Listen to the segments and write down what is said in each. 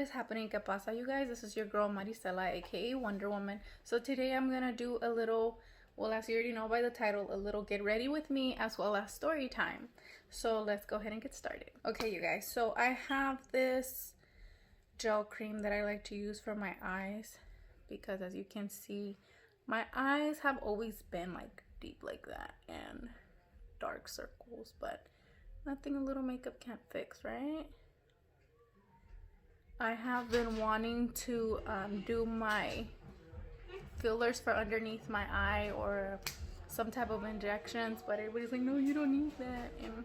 What is happening? ¿Qué pasa, you guys? This is your girl Marisela, aka Wonder Woman. So today I'm gonna do a little, well, as you already know by the title, a little get ready with me as well as story time. So let's go ahead and get started. Okay, you guys, so I have this gel cream that I like to use for my eyes because, as you can see, my eyes have always been like deep like that and dark circles, but nothing a little makeup can't fix, right? I have been wanting to do my fillers for underneath my eye or some type of injections, but everybody's like, no, you don't need that. And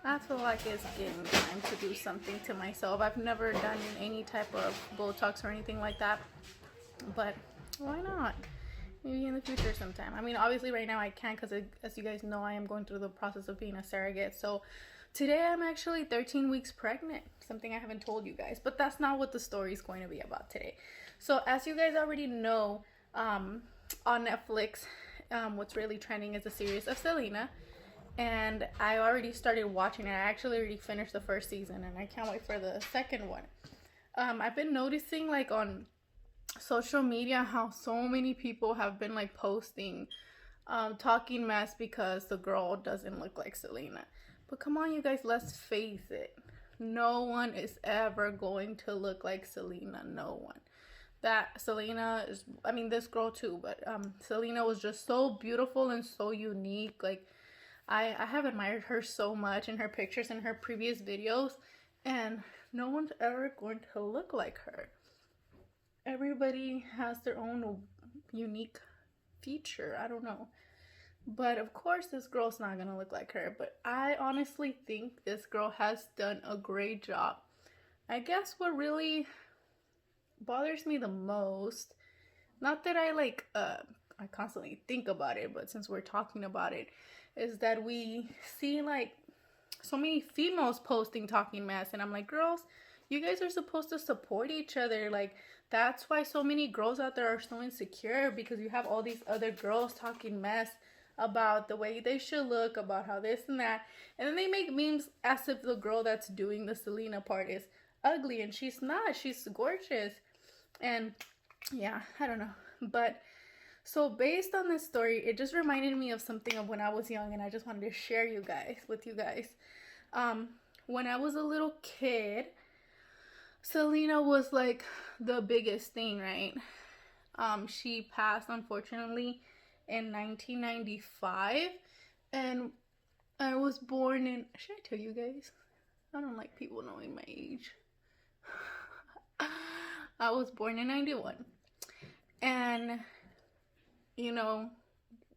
I feel like it's getting time to do something to myself. I've never done any type of Botox or anything like that, but why not? Maybe in the future sometime. I mean, obviously right now I can't because, as you guys know, I am going through the process of being a surrogate. So today I'm actually 13 weeks pregnant, something I haven't told you guys, but that's not what the story is going to be about today. So as you guys already know, on Netflix, what's really trending is the series of Selena, and I already started watching it. I actually already finished the first season and I can't wait for the second one. I've been noticing like on social media how so many people have been like posting talking mess because the girl doesn't look like Selena. But come on, you guys, let's face it. No one is ever going to look like Selena. No one. That Selena is, I mean, this girl too, but Selena was just so beautiful and so unique. Like, I have admired her so much in her pictures and her previous videos, and no one's ever going to look like her. Everybody has their own unique feature. I don't know. But of course, this girl's not gonna look like her. But I honestly think this girl has done a great job. I guess what really bothers me the most, not that I constantly think about it, but since we're talking about it, is that we see like so many females posting talking mess, and I'm like, girls, you guys are supposed to support each other. Like, that's why so many girls out there are so insecure, because you have all these other girls talking mess about the way they should look, about how this and that, and then they make memes as if the girl that's doing the Selena part is ugly, and she's not. She's gorgeous. And yeah, I don't know. But so based on this story, it just reminded me of something of when I was young, and I just wanted to share with you guys. When I was a little kid, Selena was like the biggest thing, right? She passed unfortunately in 1995, and I was born in, should I tell you guys? I don't like people knowing my age. I was born in 91, and you know,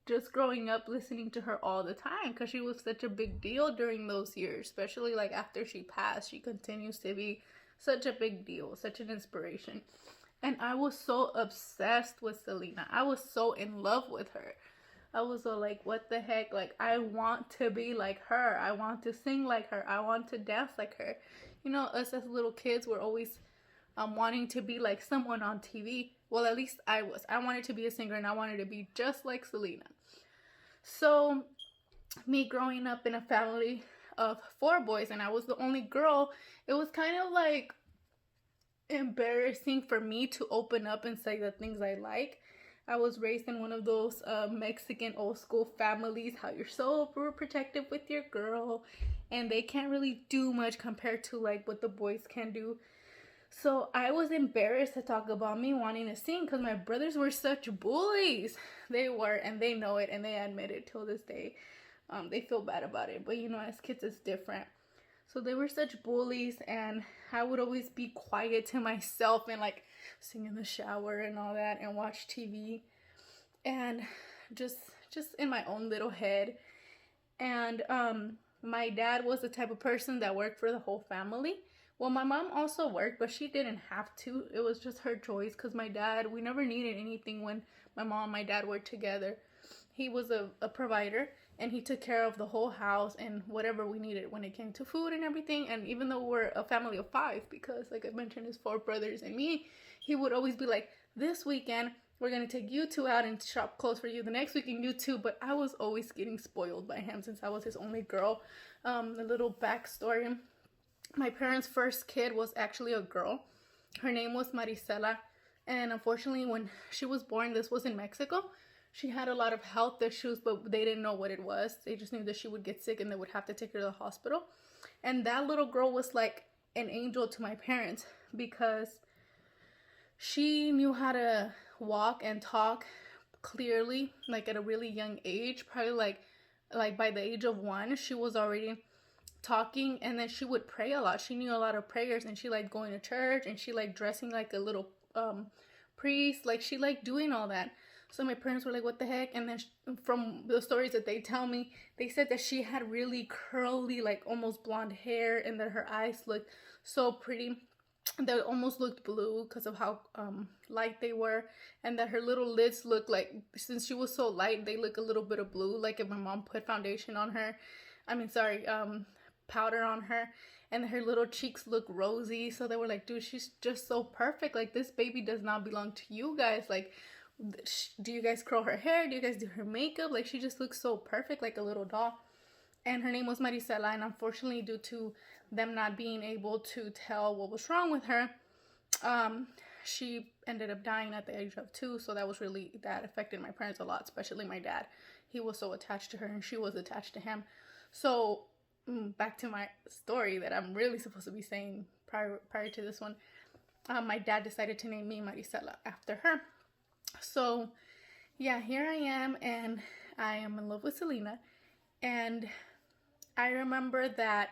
just growing up listening to her all the time, because she was such a big deal during those years, especially like after she passed. She continues to be such a big deal, such an inspiration. And I was so obsessed with Selena. I was so in love with her. I was so like, what the heck? Like, I want to be like her. I want to sing like her. I want to dance like her. You know, us as little kids, we're always wanting to be like someone on TV. Well, at least I was. I wanted to be a singer, and I wanted to be just like Selena. So, me growing up in a family of 4 boys, and I was the only girl, it was kind of like embarrassing for me to open up and say the things I like. I was raised in one of those Mexican old school families, how you're so protective with your girl, and they can't really do much compared to like what the boys can do. So I was embarrassed to talk about me wanting to sing because my brothers were such bullies. They were, and they know it, and they admit it till this day. They feel bad about it, but you know, as kids it's different. So they were such bullies, and I would always be quiet to myself and like sing in the shower and all that and watch TV and just in my own little head. And my dad was the type of person that worked for the whole family. Well, my mom also worked, but she didn't have to. It was just her choice, because my dad, we never needed anything when my mom and my dad worked together. He was a provider, and he took care of the whole house and whatever we needed when it came to food and everything. And even though we're a family of 5, because like I mentioned, it's 4 brothers and me, he would always be like, this weekend we're going to take you 2 out and shop clothes for you. The next weekend you 2. But I was always getting spoiled by him since I was his only girl. A little backstory. My parents' first kid was actually a girl. Her name was Marisela. And unfortunately, when she was born, this was in Mexico, she had a lot of health issues, but they didn't know what it was. They just knew that she would get sick and they would have to take her to the hospital. And that little girl was like an angel to my parents because she knew how to walk and talk clearly, like at a really young age. Probably like by the age of 1, she was already talking, and then she would pray a lot. She knew a lot of prayers, and she liked going to church, and she liked dressing like a little priest. Like she liked doing all that. So my parents were like, what the heck? And then from the stories that they tell me, they said that she had really curly, like almost blonde hair, and that her eyes looked so pretty. They almost looked blue because of how light they were, and that her little lids looked like, since she was so light, they look a little bit of blue, like if my mom put foundation on her. Powder on her, and her little cheeks look rosy. So they were like, dude, she's just so perfect. Like, this baby does not belong to you guys. Like, do you guys curl her hair? Do you guys do her makeup? Like, she just looks so perfect, like a little doll. And her name was Marisela, and unfortunately, due to them not being able to tell what was wrong with her, she ended up dying at the age of 2. So that affected my parents a lot, especially my dad. He was so attached to her, and she was attached to him. So back to my story that I'm really supposed to be saying prior to this one. My dad decided to name me Marisela after her. So yeah, here I am, and I am in love with Selena. And I remember that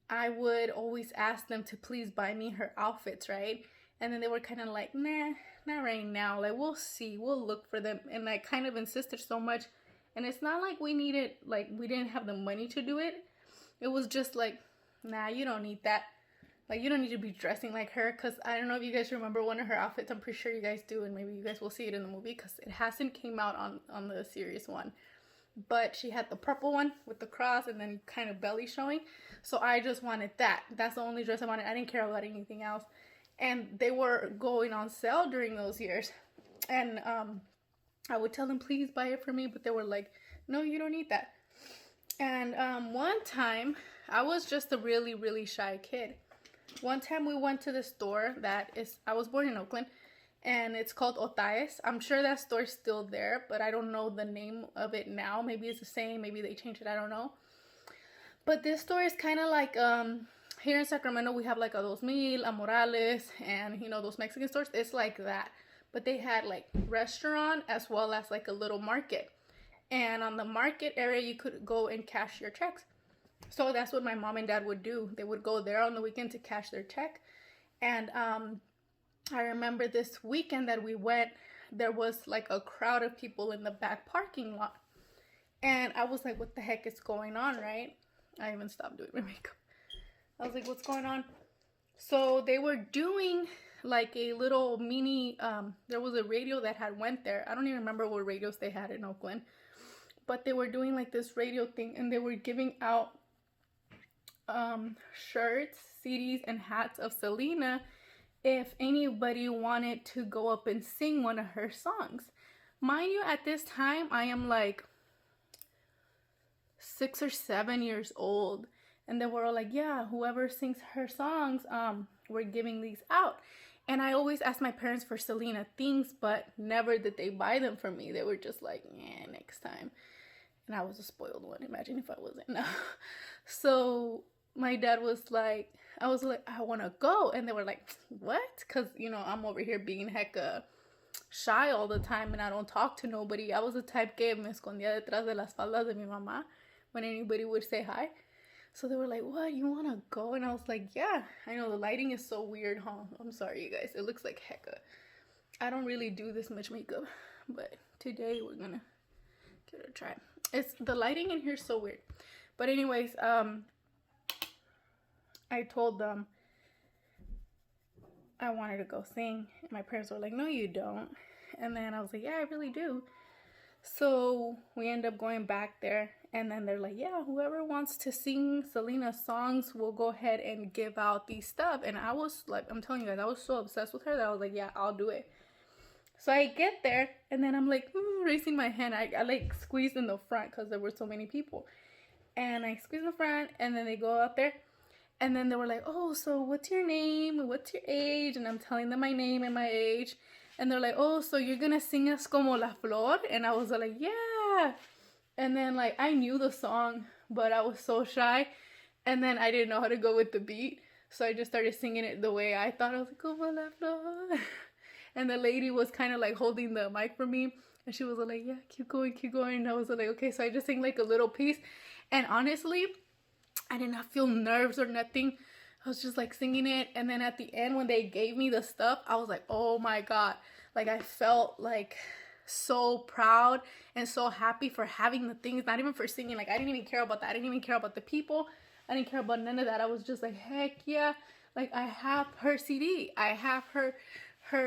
I would always ask them to please buy me her outfits, right? And then they were kind of like, nah, not right now. Like, we'll see, we'll look for them. And I kind of insisted so much. And it's not like we didn't have the money to do it. It was just like, nah, you don't need that. Like, you don't need to be dressing like her. Because I don't know if you guys remember one of her outfits. I'm pretty sure you guys do. And maybe you guys will see it in the movie, because it hasn't came out on the series one. But she had the purple one with the cross and then kind of belly showing. So I just wanted that. That's the only dress I wanted. I didn't care about anything else. And they were going on sale during those years. And I would tell them, please buy it for me. But they were like, no, you don't need that. And one time, I was just a really, really shy kid. One time we went to the store I was born in Oakland, and it's called Otaes. I'm sure that store's still there, but I don't know the name of it now. Maybe it's the same, maybe they changed it, I don't know. But this store is kind of like, here in Sacramento, we have like a Dos Mil, a Morales, and you know, those Mexican stores. It's like that. But they had like restaurant as well as like a little market. And on the market area, you could go and cash your checks. So that's what my mom and dad would do. They would go there on the weekend to cash their check. And I remember this weekend that we went, there was like a crowd of people in the back parking lot. And I was like, what the heck is going on, right? I even stopped doing my makeup. I was like, what's going on? So they were doing like a little mini, there was a radio that had went there. I don't even remember what radios they had in Oakland. But they were doing like this radio thing, and they were giving out shirts, CDs, and hats of Selena if anybody wanted to go up and sing one of her songs. Mind you, at this time, I am like 6 or 7 years old. And they were all like, yeah, whoever sings her songs, we're giving these out. And I always asked my parents for Selena things, but never did they buy them for me. They were just like, yeah, next time. And I was a spoiled one. Imagine if I wasn't. No. So my dad was like, I was like, I want to go. And they were like, what? Because, you know, I'm over here being hecka shy all the time and I don't talk to nobody. I was the type que me escondía detrás de las faldas de mi mamá when anybody would say hi. So they were like, what? You want to go? And I was like, yeah. I know the lighting is so weird, huh? I'm sorry, you guys. It looks like hecka. I don't really do this much makeup. But today we're going to give it a try. The lighting in here is so weird. But anyways, I told them I wanted to go sing. And my parents were like, no, you don't. And then I was like, yeah, I really do. So we end up going back there. And then they're like, yeah, whoever wants to sing Selena's songs, we'll go ahead and give out these stuff. And I was like, I'm telling you guys, I was so obsessed with her that I was like, yeah, I'll do it. So I get there, and then I'm like, raising my hand. I like squeezed in the front because there were so many people. And I squeeze in the front, and then they go out there. And then they were like, oh, so what's your name? What's your age? And I'm telling them my name and my age. And they're like, oh, so you're going to sing us Como la Flor? And I was like, yeah. And then, like, I knew the song, but I was so shy. And then I didn't know how to go with the beat. So I just started singing it the way I thought. I was like, Como la Flor. And the lady was kind of like holding the mic for me. And she was like, yeah, keep going, keep going. And I was like, okay. So I just sang like a little piece. And honestly, I did not feel nerves or nothing. I was just like singing it. And then at the end, when they gave me the stuff, I was like, oh my God. Like I felt like so proud and so happy for having the things, not even for singing. Like I didn't even care about that. I didn't even care about the people. I didn't care about none of that. I was just like, heck yeah. Like I have her CD. I have her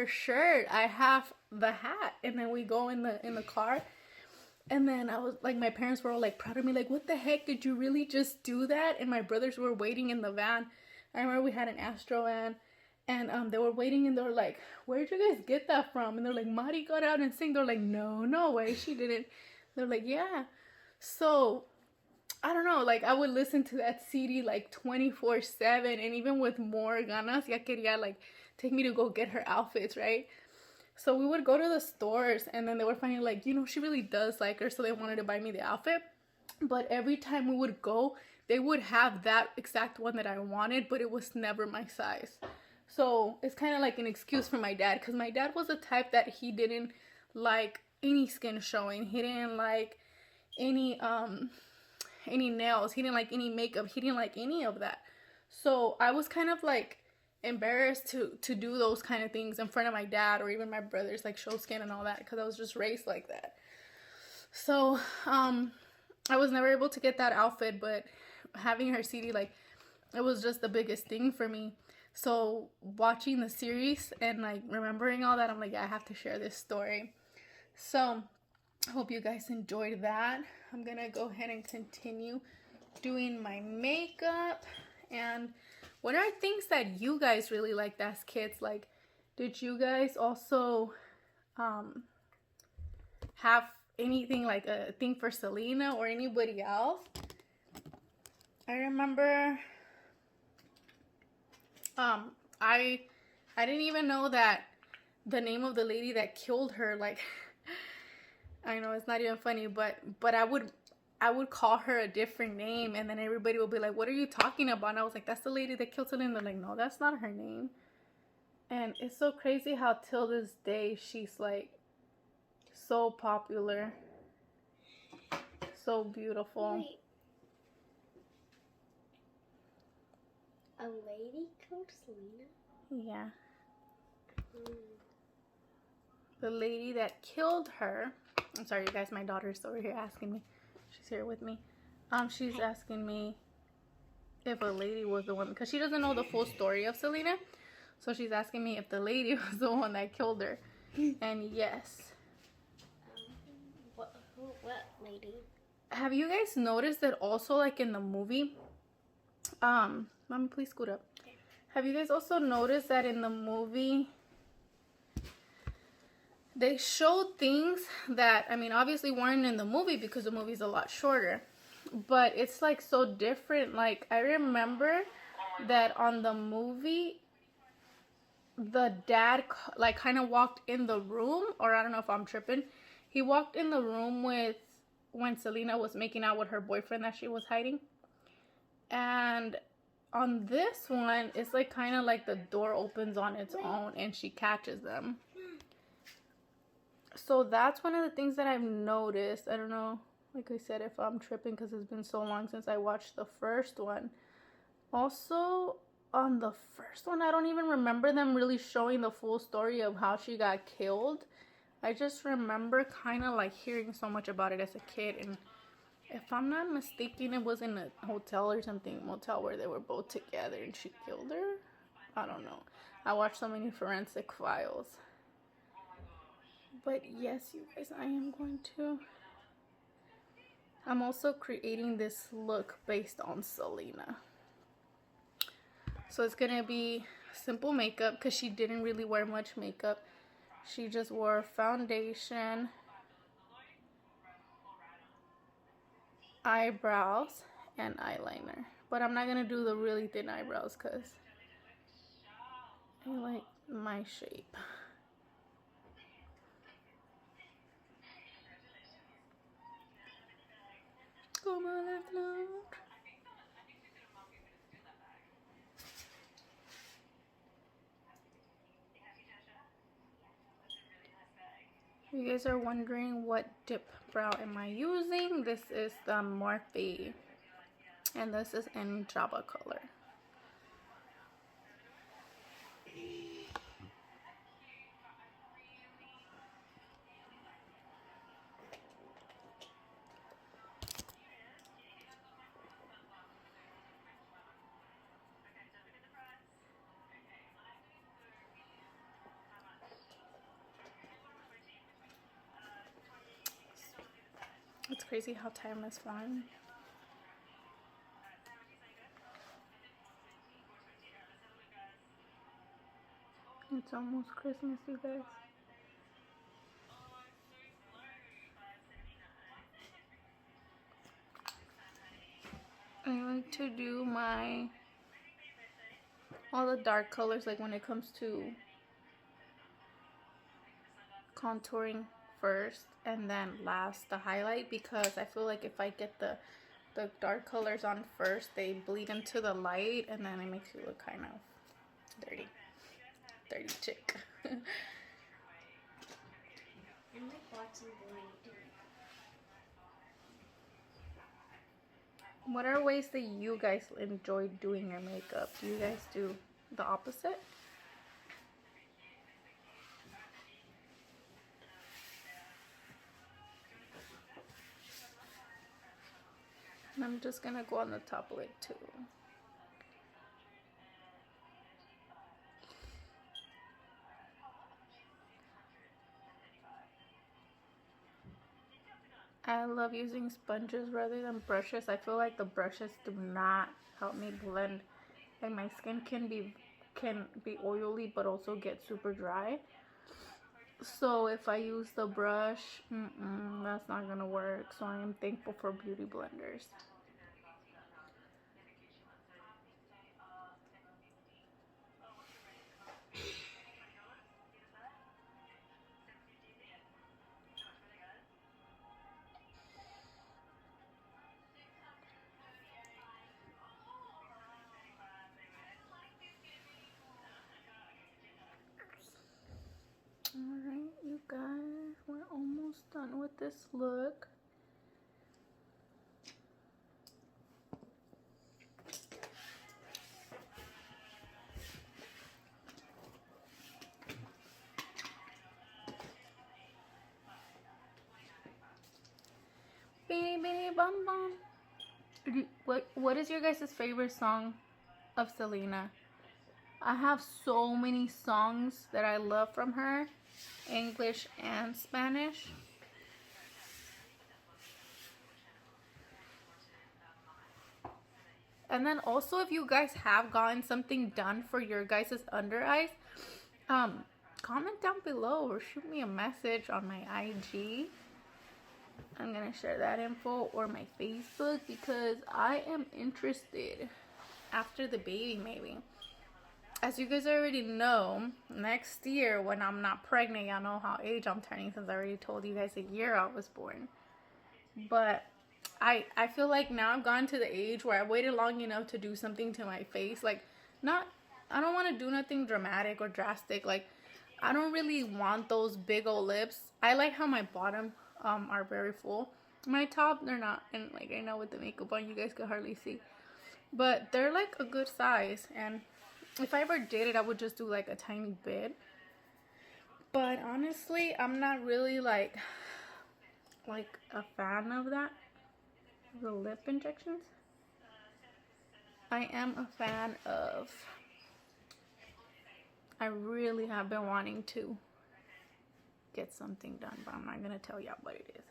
shirt. I have the hat. And then we go in the car. And then I was like, my parents were all like proud of me. Like, what the heck? Did you really just do that? And my brothers were waiting in the van. I remember we had an Astro van. And they were waiting and they were like, where'd you guys get that from? And they're like, Mari got out and sang. They're like, no way, she didn't. They're like, yeah. So, I don't know. Like, I would listen to that CD like 24/7. And even with more ganas, ya quería like take me to go get her outfits, right? So we would go to the stores and then they were finding like, you know, she really does like her. So they wanted to buy me the outfit. But every time we would go, they would have that exact one that I wanted, but it was never my size. So it's kind of like an excuse for my dad, because my dad was the type that he didn't like any skin showing. He didn't like any nails. He didn't like any makeup. He didn't like any of that. So I was kind of like embarrassed to do those kind of things in front of my dad or even my brothers, like show skin and all that, because I was just raised like that. So I was never able to get that outfit, but having her CD, like, it was just the biggest thing for me. So watching the series and like remembering all that, I'm like, yeah, I have to share this story. So I hope you guys enjoyed that. I'm gonna go ahead and continue doing my makeup. And what are things that you guys really liked as kids? Like, did you guys also have anything like a thing for Selena or anybody else? I remember I didn't even know that the name of the lady that killed her, like, I know it's not even funny, but I would call her a different name, and then everybody would be like, what are you talking about? And I was like, that's the lady that killed Selena. They're like, no, that's not her name. And it's so crazy how till this day she's like so popular, so beautiful. Wait. A lady killed Selena? Yeah. The lady that killed her. I'm sorry, you guys. My daughter's over here asking me. She's here with me. She's asking me if a lady was the one, because she doesn't know the full story of Selena. So she's asking me if the lady was the one that killed her. And yes. What lady? Have you guys noticed that also, like in the movie? Mommy, please scoot up. Have you guys also noticed that in the movie they showed things that, I mean, obviously weren't in the movie because the movie's a lot shorter, but it's like so different. Like, I remember that on the movie, the dad like kind of walked in the room, or I don't know if I'm tripping. He walked in the room with when Selena was making out with her boyfriend that she was hiding. And on this one, it's like kind of like the door opens on its own and she catches them. So that's one of the things that I've noticed. I don't know, like I said, if I'm tripping because it's been so long since I watched the first one. Also, on the first one, I don't even remember them really showing the full story of how she got killed. I just remember kind of like hearing so much about it as a kid. And if I'm not mistaken, it was in a hotel or something, motel, where they were both together and she killed her. I don't know. I watched so many Forensic Files. But yes, you guys, I'm also creating this look based on Selena. So it's gonna be simple makeup because she didn't really wear much makeup. She just wore foundation, eyebrows, and eyeliner. But I'm not gonna do the really thin eyebrows because I like my shape. Come on, left note. You guys are wondering what dip brow am I using? This is the Morphe, and this is in Java color. It's crazy how time has flown. It's almost Christmas, you guys. I like to do all the dark colors, like when it comes to contouring first and then last the highlight, because I feel like if I get the dark colors on first, they bleed into the light and then it makes you look kind of dirty chick. I like watching the light. What are ways that you guys enjoy doing your makeup? Do you guys do the opposite? And I'm just gonna go on the top lid too. I love using sponges rather than brushes. I feel like the brushes do not help me blend. Like my skin can be oily but also get super dry. So if I use the brush, that's not gonna work. So I am thankful for beauty blenders. Alright, you guys, we're almost done with this look. Bitty bitty bum bum. What is your guys' favorite song of Selena? I have so many songs that I love from her, English and Spanish. And then also, if you guys have gotten something done for your guys' under eyes, comment down below or shoot me a message on my IG. I'm gonna share that info, or my Facebook, because I am interested after the baby, maybe. As you guys already know, next year when I'm not pregnant, y'all know how age I'm turning since I already told you guys a year I was born. But I feel like now I've gotten to the age where I waited long enough to do something to my face. Like, I don't want to do nothing dramatic or drastic. Like, I don't really want those big old lips. I like how my bottom are very full. My top, they're not. And like, I know with the makeup on, you guys could hardly see. But they're like a good size. And if I ever did it, I would just do like a tiny bit. But honestly, I'm not really like a fan of that. The lip injections. I am a fan of, I really have been wanting to get something done, but I'm not gonna tell y'all what it is.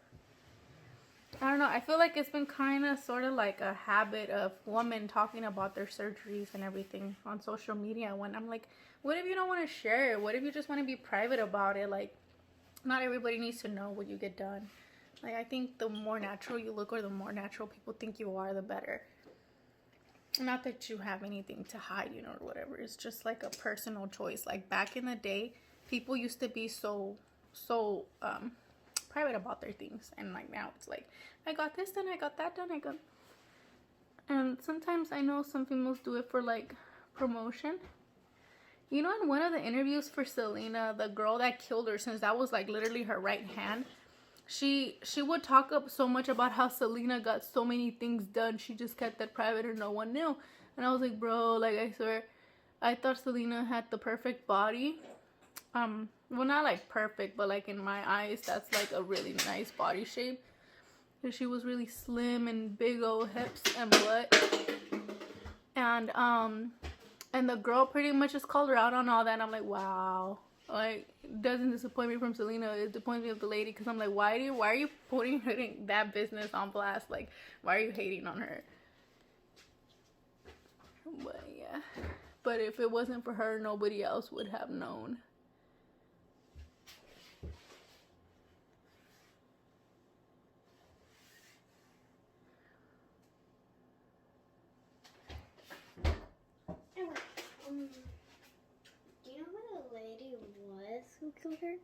I don't know, I feel like it's been kind of sort of like a habit of women talking about their surgeries and everything on social media, when I'm like, what if you don't want to share it? What if you just want to be private about it? Like, not everybody needs to know what you get done. Like, I think the more natural you look, or the more natural people think you are, the better. not that you have anything to hide, you know, or whatever. It's just like a personal choice. Like back in the day, people used to be so private about their things, and like now it's like, I got this done, I got that done, and sometimes I know some females do it for like promotion. You know, in one of the interviews for Selena, the girl that killed her, since that was like literally her right hand, she would talk up so much about how Selena got so many things done. She just kept that private and no one knew. And I was like, bro, like, I swear, I thought Selena had the perfect body. Well, not like perfect, but like in my eyes, that's like a really nice body shape. Because she was really slim and big old hips and butt. And the girl pretty much just called her out on all that. And I'm like, wow. Like, it doesn't disappoint me from Selena. It disappoints me of the lady. Because I'm like, why are you putting that business on blast? Like, why are you hating on her? But yeah. But if it wasn't for her, nobody else would have known. Do you know who the lady was who killed her?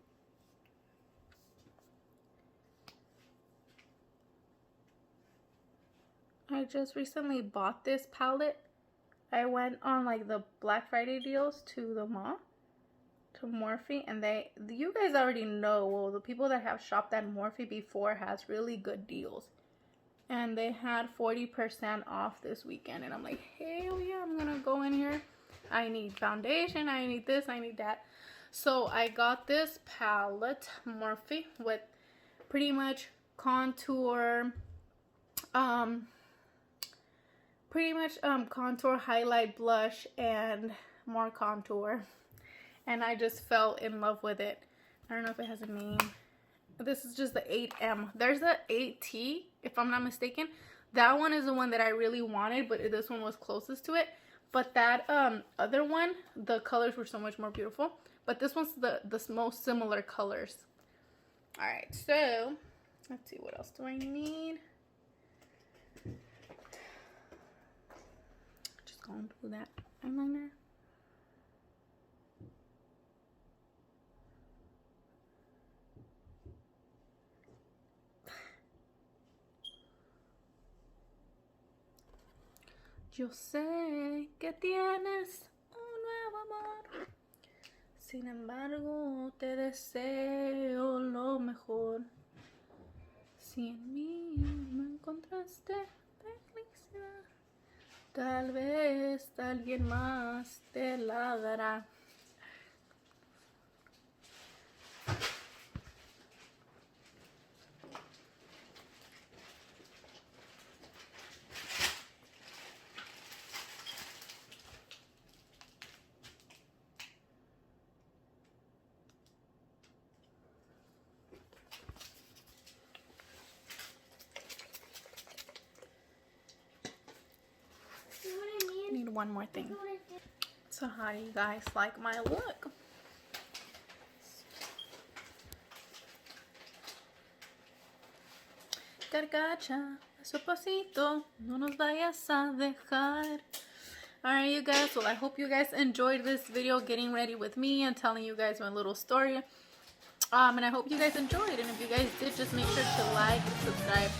I just recently bought this palette. I went on like the Black Friday deals to the mall, to Morphe, and you guys already know, well, the people that have shopped at Morphe before has really good deals. And they had 40% off this weekend, and I'm like, hell yeah, I'm gonna go in here. I need foundation, I need this, I need that. So I got this palette, Morphe, with pretty much contour, contour, highlight, blush, and more contour. And I just fell in love with it. I don't know if it has a name. This is just the 8M. There's the 8T, if I'm not mistaken. That one is the one that I really wanted, but this one was closest to it. But that other one, the colors were so much more beautiful. But this one's the most similar colors. Alright, so let's see, what else do I need? Just going through that eyeliner. Yo sé que tienes un nuevo amor. Sin embargo, te deseo lo mejor. Si en mí no encontraste felicidad, tal vez alguien más te la dará. Need one more thing. So how do you guys like my look? Carcacha, paso a pasito, no nos vayas a dejar. Alright, you guys, well, I hope you guys enjoyed this video getting ready with me and telling you guys my little story. And I hope you guys enjoyed, and if you guys did, just make sure to like, subscribe,